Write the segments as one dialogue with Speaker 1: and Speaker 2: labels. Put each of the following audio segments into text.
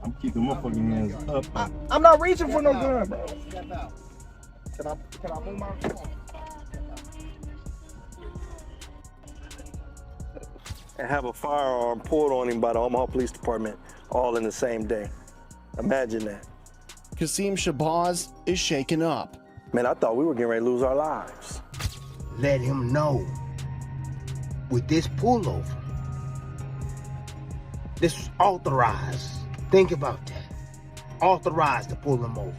Speaker 1: I'm keeping my fucking hands up.
Speaker 2: I'm not reaching for no gun, bro. Can I move my phone?
Speaker 3: And have a firearm pulled on him by the Omaha Police Department all in the same day. Imagine that.
Speaker 4: Qasim Shabazz is shaken up.
Speaker 3: Man, I thought we were getting ready to lose our lives.
Speaker 5: Let him know. With this pullover, this was authorized. Think about that. Authorized to pull him over.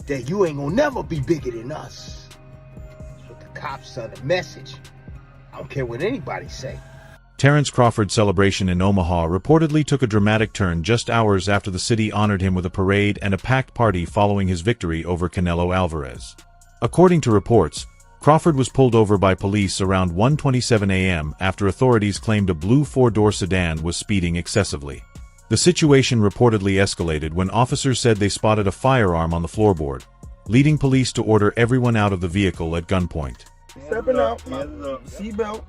Speaker 5: That you ain't gonna never be bigger than us. That's what the cops send a message. I don't care what anybody say.
Speaker 6: Terence Crawford's celebration in Omaha reportedly took a dramatic turn just hours after the city honored him with a parade and a packed party following his victory over Canelo Alvarez. According to reports, Crawford was pulled over by police around 1:27 a.m. after authorities claimed a blue four-door sedan was speeding excessively. The situation reportedly escalated when officers said they spotted a firearm on the floorboard, leading police to order everyone out of the vehicle at gunpoint.
Speaker 2: Stepping out, seatbelt.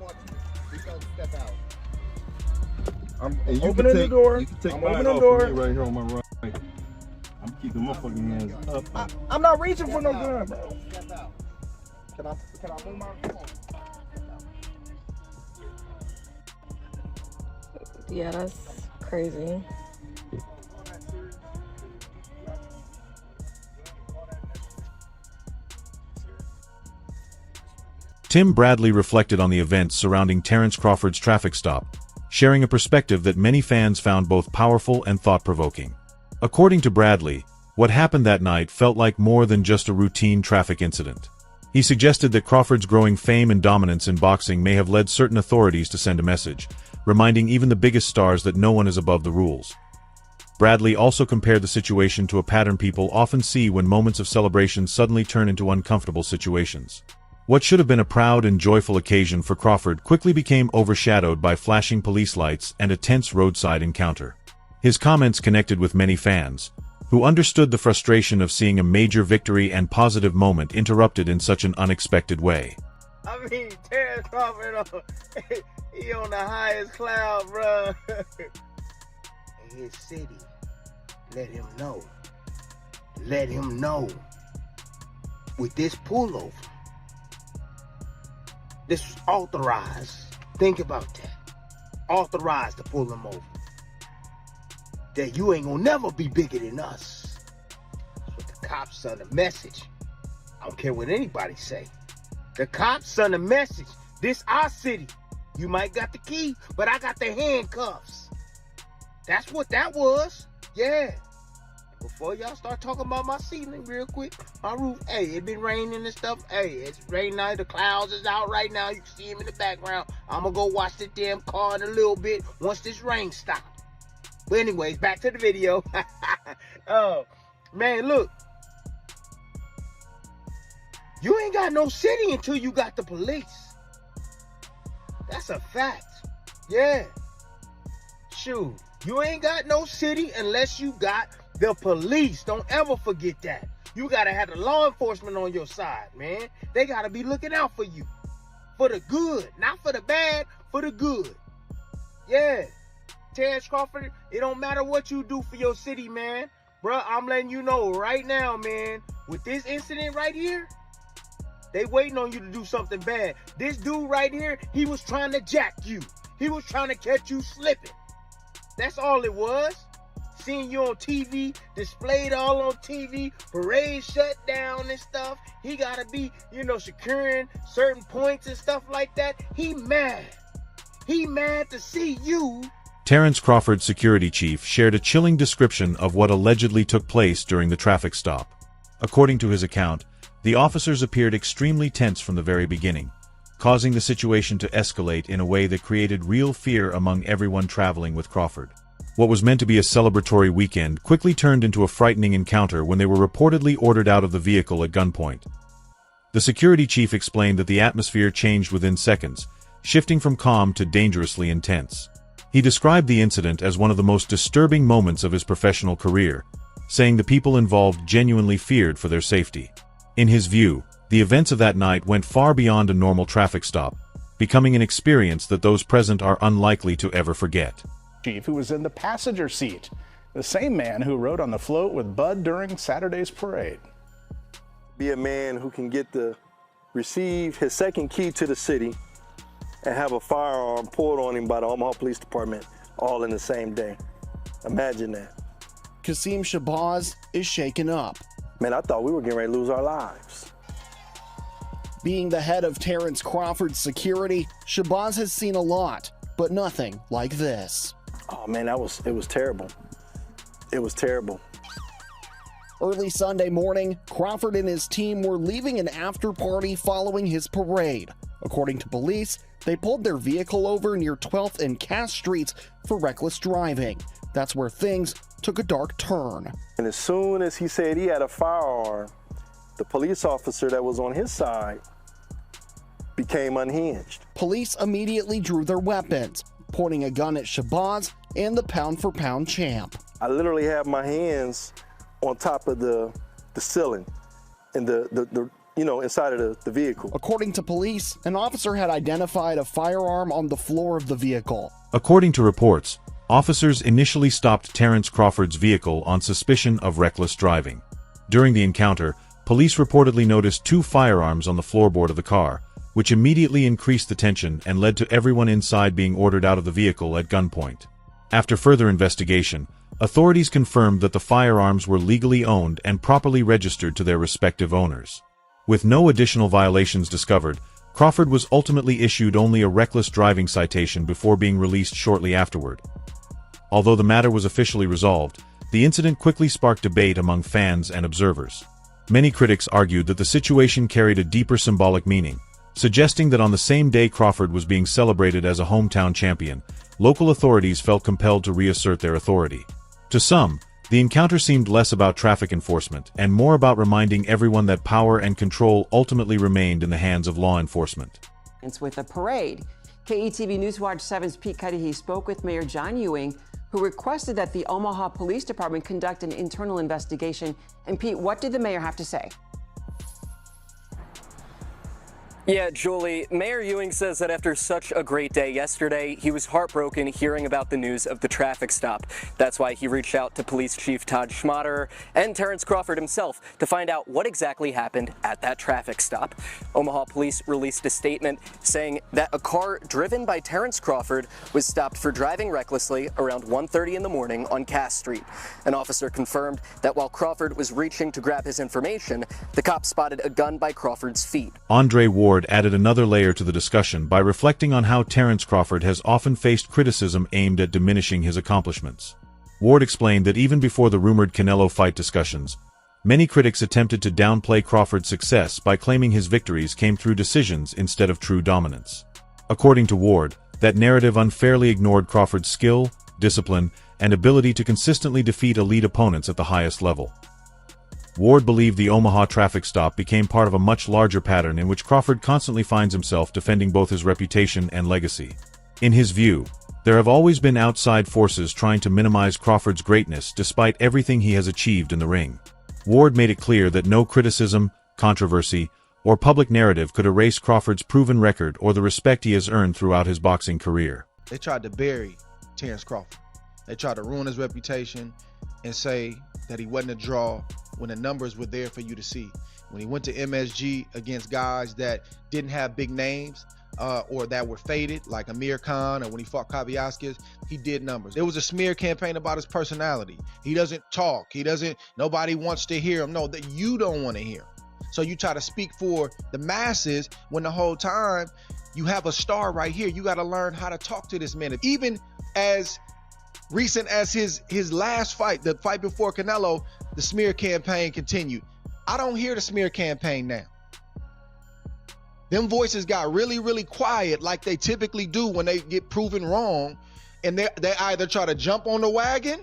Speaker 2: I'm opening the door.
Speaker 1: You can take
Speaker 2: I'm
Speaker 1: mine
Speaker 2: opening the
Speaker 1: off
Speaker 2: door.
Speaker 1: of me right here on my right. I'm keeping my fucking hands up.
Speaker 2: I'm not reaching for no gun, bro. Can I move my phone?
Speaker 7: Yeah, that's crazy.
Speaker 6: Tim Bradley reflected on the events surrounding Terence Crawford's traffic stop, sharing a perspective that many fans found both powerful and thought-provoking. According to Bradley, what happened that night felt like more than just a routine traffic incident. He suggested that Crawford's growing fame and dominance in boxing may have led certain authorities to send a message, reminding even the biggest stars that no one is above the rules. Bradley also compared the situation to a pattern people often see when moments of celebration suddenly turn into uncomfortable situations. What should have been a proud and joyful occasion for Crawford quickly became overshadowed by flashing police lights and a tense roadside encounter. His comments connected with many fans, who understood the frustration of seeing a major victory and positive moment interrupted in such an unexpected way.
Speaker 5: I mean, Terence Crawford, he on the highest cloud, bro. In his city, let him know. Let him know. With this pullover, this was authorized. Think about that. Authorized to pull him over. That you ain't gonna never be bigger than us. That's what the cops send a message. I don't care what anybody say. The cops send a message. This our city. You might got the key, but I got the handcuffs. That's what that was. Yeah. Before y'all start talking about my ceiling real quick, my roof, hey, it been raining and stuff. Hey, it's raining out. The clouds is out right now. You can see him in the background. I'm going to go watch the damn car in a little bit once this rain stops. But anyways, back to the video. Oh, man, look. You ain't got no city until you got the police. That's a fact. Yeah. Shoot. You ain't got no city unless you got the police. Don't ever forget that. You gotta have the law enforcement on your side, man. They gotta be looking out for you. For the good. Not for the bad, for the good. Yeah. Terence Crawford, it don't matter what you do for your city, man. Bruh, I'm letting you know right now, man. With this incident right here, they waiting on you to do something bad. This dude right here, he was trying to jack you. He was trying to catch you slipping. That's all it was. Seeing you on TV, displayed all on TV, parade shut down and stuff. He gotta be, securing certain points and stuff like that. He mad. He mad to see you.
Speaker 6: Terence Crawford's security chief shared a chilling description of what allegedly took place during the traffic stop. According to his account, the officers appeared extremely tense from the very beginning, causing the situation to escalate in a way that created real fear among everyone traveling with Crawford. What was meant to be a celebratory weekend quickly turned into a frightening encounter when they were reportedly ordered out of the vehicle at gunpoint. The security chief explained that the atmosphere changed within seconds, shifting from calm to dangerously intense. He described the incident as one of the most disturbing moments of his professional career, saying the people involved genuinely feared for their safety. In his view, the events of that night went far beyond a normal traffic stop, becoming an experience that those present are unlikely to ever forget.
Speaker 4: Chief, who was in the passenger seat.
Speaker 2: The same man who rode on the float with Bud during Saturday's parade.
Speaker 3: Be a man who can receive his second key to the city and have a firearm pulled on him by the Omaha Police Department all in the same day. Imagine that.
Speaker 4: Qasim Shabazz is shaken up.
Speaker 3: Man, I thought we were getting ready to lose our lives.
Speaker 4: Being the head of Terence Crawford's security, Shabazz has seen a lot, but nothing like this.
Speaker 3: Oh man, it was terrible. It was terrible.
Speaker 4: Early Sunday morning, Crawford and his team were leaving an after party following his parade. According to police, they pulled their vehicle over near 12th and Cass Streets for reckless driving. That's where things took a dark turn.
Speaker 3: And as soon as he said he had a firearm, the police officer that was on his side became unhinged.
Speaker 4: Police immediately drew their weapons, pointing a gun at Shabazz and the pound-for-pound champ.
Speaker 3: I literally have my hands on top of the ceiling and inside of the vehicle.
Speaker 4: According to police, an officer had identified a firearm on the floor of the vehicle.
Speaker 6: According to reports, officers initially stopped Terence Crawford's vehicle on suspicion of reckless driving. During the encounter, police reportedly noticed 2 firearms on the floorboard of the car, which immediately increased the tension and led to everyone inside being ordered out of the vehicle at gunpoint. After further investigation, authorities confirmed that the firearms were legally owned and properly registered to their respective owners. With no additional violations discovered, Crawford was ultimately issued only a reckless driving citation before being released shortly afterward. Although the matter was officially resolved, the incident quickly sparked debate among fans and observers. Many critics argued that the situation carried a deeper symbolic meaning, suggesting that on the same day Crawford was being celebrated as a hometown champion, local authorities felt compelled to reassert their authority. To some, the encounter seemed less about traffic enforcement and more about reminding everyone that power and control ultimately remained in the hands of law enforcement.
Speaker 8: It's with a parade. KETV Newswatch 7's Pete Cudahy spoke with Mayor John Ewing, who requested that the Omaha Police Department conduct an internal investigation. And Pete, what did the mayor have to say?
Speaker 9: Yeah, Julie, Mayor Ewing says that after such a great day yesterday, he was heartbroken hearing about the news of the traffic stop. That's why he reached out to Police Chief Todd Schmatter and Terence Crawford himself to find out what exactly happened at that traffic stop. Omaha Police released a statement saying that a car driven by Terence Crawford was stopped for driving recklessly around 1:30 in the morning on Cass Street. An officer confirmed that while Crawford was reaching to grab his information, the cop spotted a gun by Crawford's feet.
Speaker 6: Andre Ward added another layer to the discussion by reflecting on how Terence Crawford has often faced criticism aimed at diminishing his accomplishments. Ward explained that even before the rumored Canelo fight discussions, many critics attempted to downplay Crawford's success by claiming his victories came through decisions instead of true dominance. According to Ward, that narrative unfairly ignored Crawford's skill, discipline, and ability to consistently defeat elite opponents at the highest level. Ward believed the Omaha traffic stop became part of a much larger pattern in which Crawford constantly finds himself defending both his reputation and legacy. In his view, there have always been outside forces trying to minimize Crawford's greatness despite everything he has achieved in the ring. Ward made it clear that no criticism, controversy, or public narrative could erase Crawford's proven record or the respect he has earned throughout his boxing career.
Speaker 10: They tried to bury Terence Crawford. They tried to ruin his reputation and say that he wasn't a draw when the numbers were there for you to see. When he went to MSG against guys that didn't have big names or that were faded, like Amir Khan, or when he fought Kaviaskis, he did numbers. There was a smear campaign about his personality. He doesn't talk. Nobody wants to hear him. No, that you don't want to hear. So you try to speak for the masses when the whole time you have a star right here. You got to learn how to talk to this man. Even as recent as his last fight, the fight before Canelo, the smear campaign continued. I don't hear the smear campaign now. Them voices got really, really quiet like they typically do when they get proven wrong, and they either try to jump on the wagon,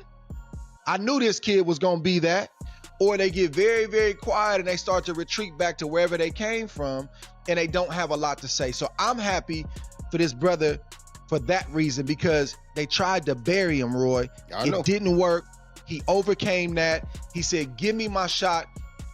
Speaker 10: I knew this kid was going to be that, or they get very, very quiet and they start to retreat back to wherever they came from, and they don't have a lot to say. So I'm happy for this brother for that reason, because they tried to bury him, Roy. It didn't work. He overcame that. He said, give me my shot.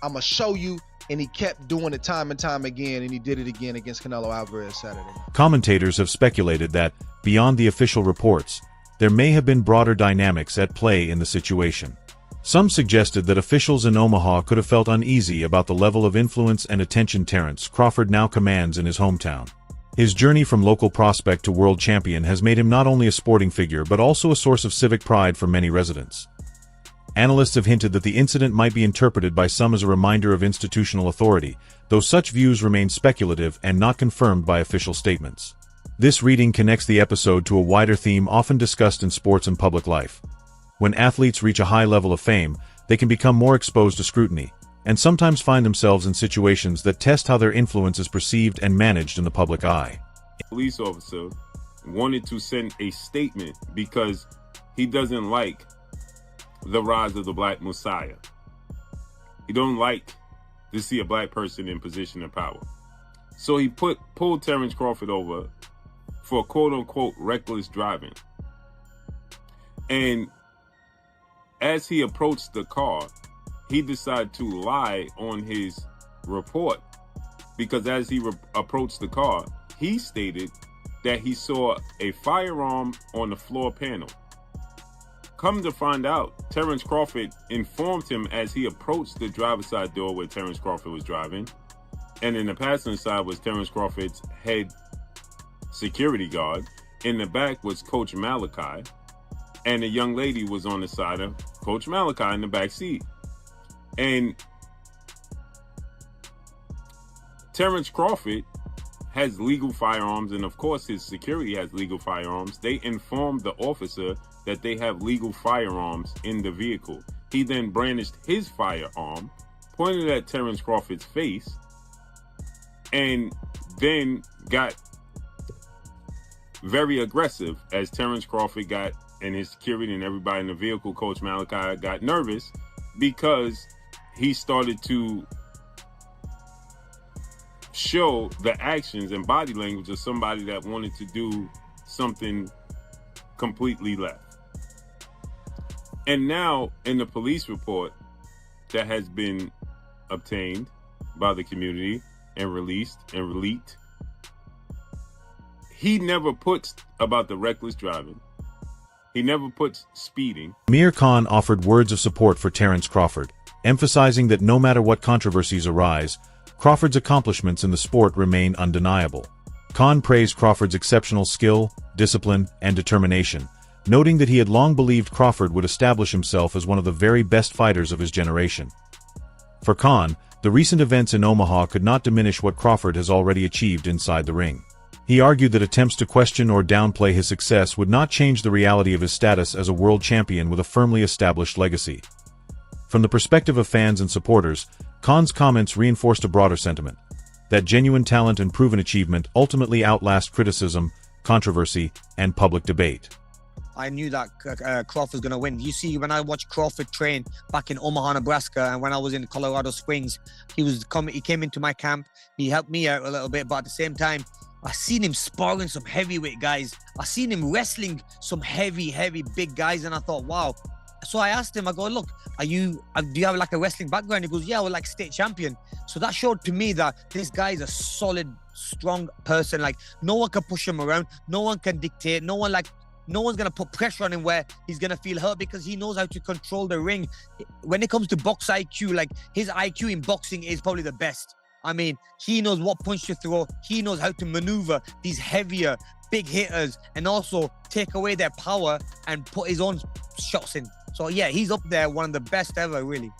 Speaker 10: I'm going to show you. And he kept doing it time and time again, and he did it again against Canelo Alvarez Saturday.
Speaker 6: Commentators have speculated that, beyond the official reports, there may have been broader dynamics at play in the situation. Some suggested that officials in Omaha could have felt uneasy about the level of influence and attention Terence Crawford now commands in his hometown. His journey from local prospect to world champion has made him not only a sporting figure but also a source of civic pride for many residents. Analysts have hinted that the incident might be interpreted by some as a reminder of institutional authority, though such views remain speculative and not confirmed by official statements. This reading connects the episode to a wider theme often discussed in sports and public life. When athletes reach a high level of fame, they can become more exposed to scrutiny, and sometimes find themselves in situations that test how their influence is perceived and managed in the public eye.
Speaker 11: A police officer wanted to send a statement because he doesn't like the rise of the Black Messiah. He don't like to see a black person in position of power. So he pulled Terence Crawford over for quote-unquote reckless driving. And as he approached the car, he decided to lie on his report, because as he approached the car, he stated that he saw a firearm on the floor panel. Come to find out, Terence Crawford informed him as he approached the driver's side door where Terence Crawford was driving, and in the passenger side was Terence Crawford's head security guard. In the back was Coach Malachi, and a young lady was on the side of Coach Malachi in the back seat. And Terence Crawford has legal firearms, and of course his security has legal firearms. They informed the officer that they have legal firearms in the vehicle. He then brandished his firearm, pointed at Terence Crawford's face, and then got very aggressive as Terence Crawford got, and his security and everybody in the vehicle, Coach Malachi, got nervous because he started to show the actions and body language of somebody that wanted to do something completely left. And now in the police report that has been obtained by the community and released and leaked, he never puts about the reckless driving. He never puts speeding.
Speaker 6: Amir Khan offered words of support for Terence Crawford, emphasizing that no matter what controversies arise, Crawford's accomplishments in the sport remain undeniable. Khan praised Crawford's exceptional skill, discipline, and determination, noting that he had long believed Crawford would establish himself as one of the very best fighters of his generation. For Khan, the recent events in Omaha could not diminish what Crawford has already achieved inside the ring. He argued that attempts to question or downplay his success would not change the reality of his status as a world champion with a firmly established legacy. From the perspective of fans and supporters, Khan's comments reinforced a broader sentiment, that genuine talent and proven achievement ultimately outlast criticism, controversy, and public debate.
Speaker 12: I knew that Crawford was going to win. You see, when I watched Crawford train back in Omaha, Nebraska, and when I was in Colorado Springs, he came into my camp. He helped me out a little bit, but at the same time, I seen him sparring some heavyweight guys. I seen him wrestling some heavy, big guys, and I thought, wow. So I asked him, I go, look, do you have like a wrestling background? He goes, yeah, we're like state champion. So that showed to me that this guy is a solid, strong person. Like, no one can push him around. No one can dictate. No one's going to put pressure on him where he's going to feel hurt, because he knows how to control the ring. When it comes to box IQ, like, his IQ in boxing is probably the best. I mean, he knows what punch to throw. He knows how to maneuver these heavier, big hitters and also take away their power and put his own shots in. So yeah, he's up there, one of the best ever, really.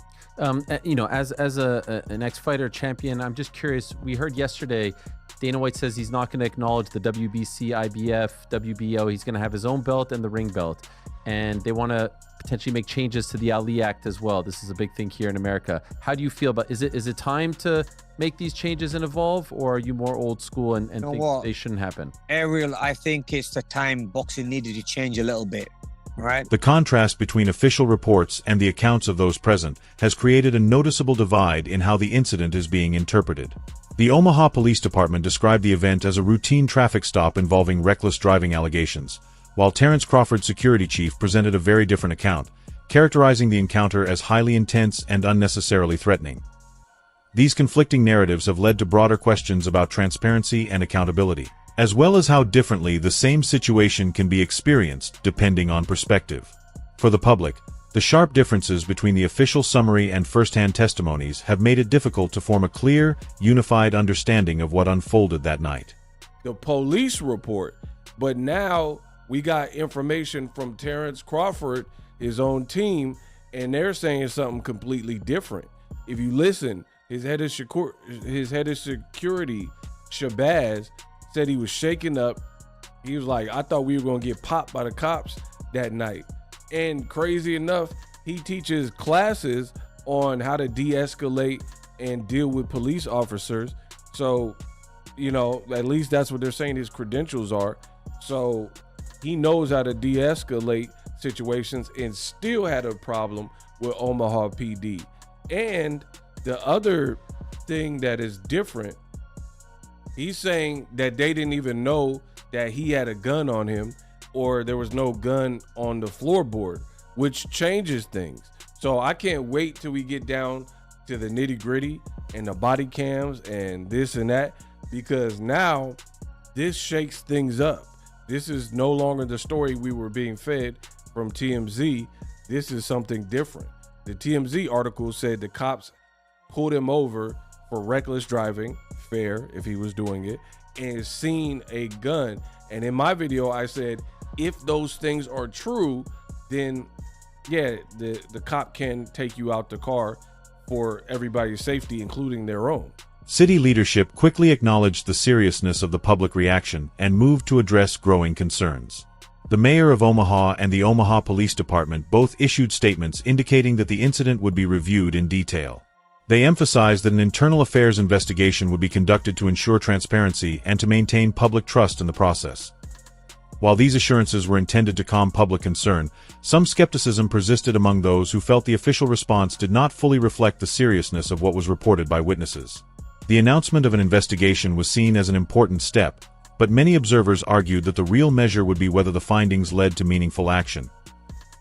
Speaker 13: You know, as an ex-fighter champion, I'm just curious. We heard yesterday Dana White says he's not going to acknowledge the WBC, IBF, WBO. He's going to have his own belt and the ring belt. And they want to potentially make changes to the Ali Act as well. This is a big thing here in America. How do you feel about, is it time to make these changes and evolve, or are you more old school and think they shouldn't happen?
Speaker 12: Ariel, I think it's the time boxing needed to change a little bit. Right.
Speaker 6: The contrast between official reports and the accounts of those present has created a noticeable divide in how the incident is being interpreted. The Omaha Police Department described the event as a routine traffic stop involving reckless driving allegations, while Terence Crawford's security chief presented a very different account, characterizing the encounter as highly intense and unnecessarily threatening. These conflicting narratives have led to broader questions about transparency and accountability. as well as how differently the same situation can be experienced depending on perspective. For the public, the sharp differences between the official summary and first-hand testimonies have made it difficult to form a clear, unified understanding of what unfolded that night.
Speaker 14: The police report, but now we got information from Terence Crawford, his own team, and they're saying something completely different. If you listen, his head of security, Shabazz, said he was shaken up. He was like, I thought we were going to get popped by the cops that night. And crazy enough, he teaches classes on how to de-escalate and deal with police officers. So, you know, at least that's what they're saying his credentials are. So he knows how to de-escalate situations and still had a problem with Omaha PD. And the other thing that is different, he's saying that they didn't even know that he had a gun on him, or there was no gun on the floorboard, which changes things. So I can't wait till we get down to the nitty gritty and the body cams and this and that, because now this shakes things up. This is no longer the story we were being fed from TMZ. This is something different. The TMZ article said the cops pulled him over for reckless driving, fair if he was doing it, and seen a gun. And in my video, I said, if those things are true, then yeah, the cop can take you out the car for everybody's safety, including their own.
Speaker 6: City leadership quickly acknowledged the seriousness of the public reaction and moved to address growing concerns. The mayor of Omaha and the Omaha Police Department both issued statements indicating that the incident would be reviewed in detail. They emphasized that an internal affairs investigation would be conducted to ensure transparency and to maintain public trust in the process. While these assurances were intended to calm public concern, some skepticism persisted among those who felt the official response did not fully reflect the seriousness of what was reported by witnesses. The announcement of an investigation was seen as an important step, but many observers argued that the real measure would be whether the findings led to meaningful action.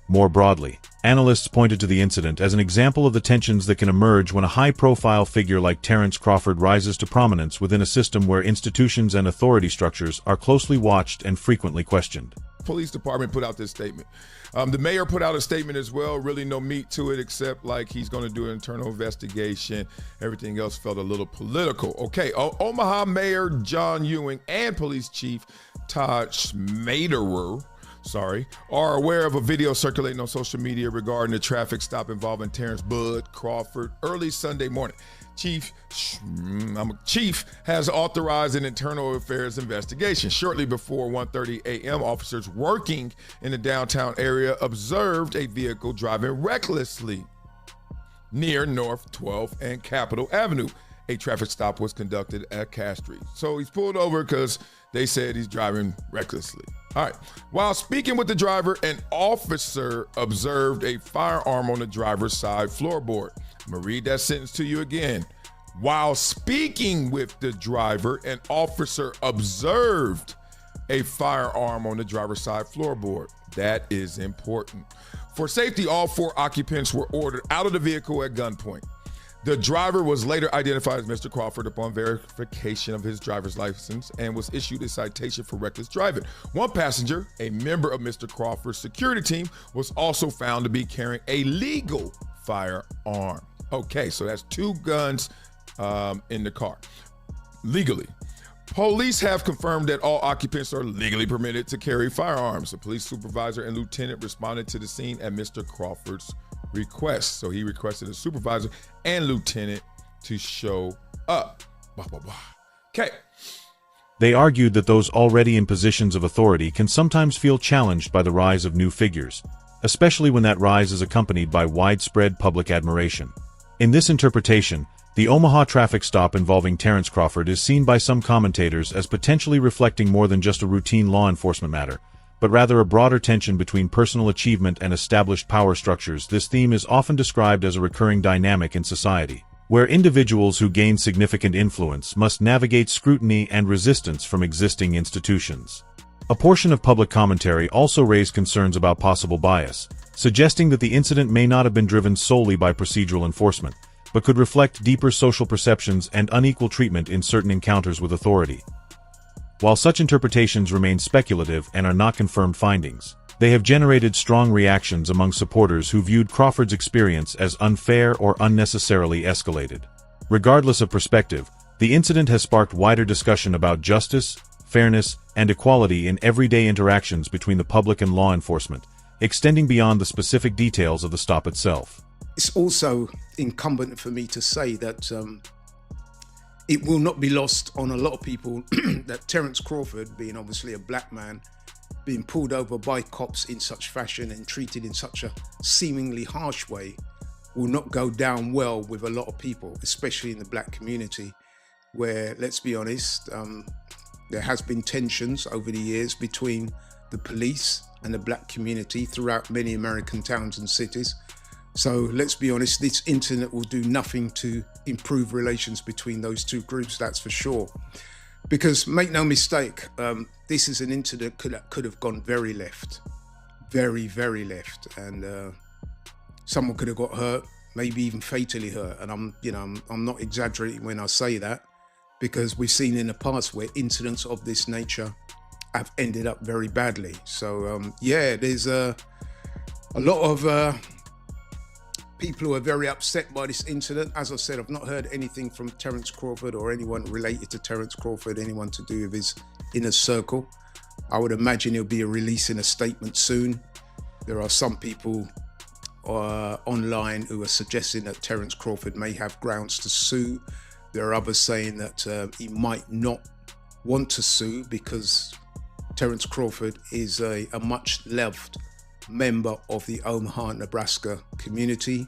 Speaker 6: More broadly, analysts pointed to the incident as an example of the tensions that can emerge when a high-profile figure like Terence Crawford rises to prominence within a system where institutions and authority structures are closely watched and frequently questioned.
Speaker 15: Police department put out this statement. The mayor put out a statement as well. Really no meat to it, except like he's going to do an internal investigation. Everything else felt a little political. Okay, Omaha Mayor John Ewing and Police Chief Todd Schmaderer are aware of a video circulating on social media regarding the traffic stop involving Terence Bud Crawford early Sunday morning. Chief has authorized an internal affairs investigation. Shortly before 1:30 a.m., officers working in the downtown area observed a vehicle driving recklessly near North 12th and Capitol Avenue. A traffic stop was conducted at Cass Street. So he's pulled over because they said he's driving recklessly. All right. While speaking with the driver, an officer observed a firearm on the driver's side floorboard. I'm going to read that sentence to you again. While speaking with the driver, an officer observed a firearm on the driver's side floorboard. That is important. For safety, all 4 occupants were ordered out of the vehicle at gunpoint. The driver was later identified as Mr. Crawford upon verification of his driver's license and was issued a citation for reckless driving. One passenger, a member of Mr. Crawford's security team, was also found to be carrying a legal firearm. Okay, so that's 2 guns in the car, legally. Police have confirmed that all occupants are legally permitted to carry firearms. A police supervisor and lieutenant responded to the scene at Mr. Crawford's request. So he requested a supervisor and lieutenant to show up. Blah, blah, blah. Okay.
Speaker 6: They argued that those already in positions of authority can sometimes feel challenged by the rise of new figures, especially when that rise is accompanied by widespread public admiration. In this interpretation, the Omaha traffic stop involving Terence Crawford is seen by some commentators as potentially reflecting more than just a routine law enforcement matter, but rather a broader tension between personal achievement and established power structures. This theme is often described as a recurring dynamic in society, where individuals who gain significant influence must navigate scrutiny and resistance from existing institutions. A portion of public commentary also raised concerns about possible bias, suggesting that the incident may not have been driven solely by procedural enforcement, but could reflect deeper social perceptions and unequal treatment in certain encounters with authority. While such interpretations remain speculative and are not confirmed findings, they have generated strong reactions among supporters who viewed Crawford's experience as unfair or unnecessarily escalated. Regardless of perspective, the incident has sparked wider discussion about justice, fairness, and equality in everyday interactions between the public and law enforcement, extending beyond the specific details of the stop itself.
Speaker 16: It's also incumbent for me to say that it will not be lost on a lot of people that Terence Crawford, being obviously a black man, being pulled over by cops in such fashion and treated in such a seemingly harsh way, will not go down well with a lot of people, especially in the black community, where, let's be honest, there has been tensions over the years between the police and the black community throughout many American towns and cities. So let's be honest, this incident will do nothing to improve relations between those two groups, that's for sure. Because make no mistake, this is an incident that could have gone very left, very, very left. And someone could have got hurt, maybe even fatally hurt. And I'm not exaggerating when I say that, because we've seen in the past where incidents of this nature have ended up very badly. So yeah, there's a lot of people who are very upset by this incident. As I said, I've not heard anything from Terence Crawford or anyone related to Terence Crawford, anyone to do with his inner circle. I would imagine he'll be releasing a statement soon. There are some people online who are suggesting that Terence Crawford may have grounds to sue. There are others saying that he might not want to sue because Terence Crawford is a much loved member of the Omaha, Nebraska community,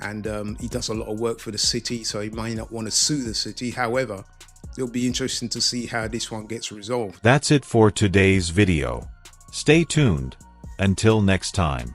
Speaker 16: and he does a lot of work for the city, so he may not want to sue the city. However, it'll be interesting to see how this one gets resolved.
Speaker 6: That's it for today's video. Stay tuned. Until next time.